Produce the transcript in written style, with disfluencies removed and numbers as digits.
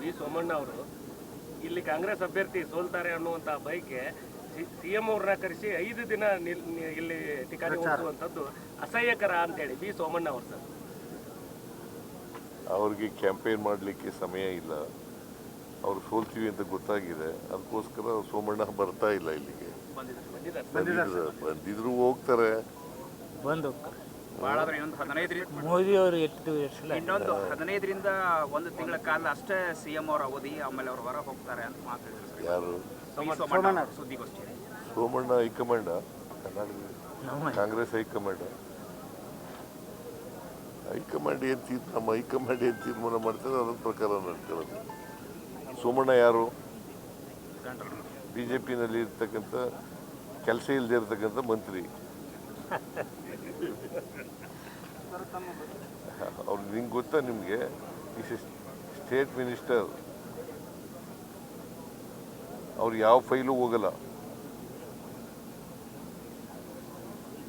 V Somanna ಅವರು ಇಲ್ಲಿ ಕಾಂಗ್ರೆಸ್ ಅಭ್ಯರ್ಥಿ ಸೋಲ್ತಾರೆ ಅನ್ನುವಂಥ ಬೈಕೆ ಸಿಎಂ ಅವ್ರನ್ನ ಕರೆಸಿ 5 ದಿನ ಇಲ್ಲಿ ಟಿಕಾಣಿ ಓಡಿಸುವಂಥದ್ದು ಅಸಹ್ಯಕರ ಅಂತೇಳಿ ವಿ ಸೋಮಣ್ಣ ಅವರು ಸರ್. ಅವ್ರಿಗೆ ಕ್ಯಾಂಪೇನ್ ಮಾಡಲಿಕ್ಕೆ ಸಮಯ ಇಲ್ಲ, ಅವ್ರು ಸೋಲ್ತೀವಿ ಅಂತ ಗೊತ್ತಾಗಿದೆ, ಅದಕ್ಕೋಸ್ಕರ ಸೋಮಣ್ಣ ಬರ್ತಾ ಇಲ್ಲ ಇಲ್ಲಿಗೆ. ಬಂದಿದ್ರು ಹೋಗ್ತಾರೆ, ಮೋದಿ ಅವರು ಇನ್ನೊಂದು 15ರಿಂದ 1 ತಿಂಗಳ ಕಾಲ ಅಷ್ಟೇ ಸಿಎಂ ಅವರ ಅವಧಿ, ಆಮೇಲೆ ಅವರು ಹೊರ ಹೋಗ್ತಾರೆ ಅಂತ ಮಾತಾಡಿದ್ರು. ಯಾರು? ಸುದ್ದಿಗೋಷ್ಠಿ. ಸೋಮಣ್ಣ ಹೈಕಮಾಂಡ್, ಕಾಂಗ್ರೆಸ್ ಹೈಕಮಾಂಡ್ ನಮ್ಮ ಹೈಕಮಾಂಡ್ ಏನು ತೀರ್ಮಾನ ಮಾಡ್ತಾರೆ ಅದ್ರ ಪ್ರಕಾರ ನಡ್ಕೊಳ್ಳೋದು. ಸೋಮಣ್ಣ ಯಾರು? ಬಿಜೆಪಿನಲ್ಲಿ ಇರ್ತಕ್ಕಂಥ ಕೆಲಸ ಇಲ್ಲದೆ ಇರ್ತಕ್ಕಂಥ ಮಂತ್ರಿ. ಅವ್ರು ನಿಂಗೆ ಗೊತ್ತಾ? ನಿಮಗೆ ಸ್ಟೇಟ್ ಮಿನಿಸ್ಟರ್, ಅವ್ರು ಯಾವ ಫೈಲು ಹೋಗಲ್ಲ.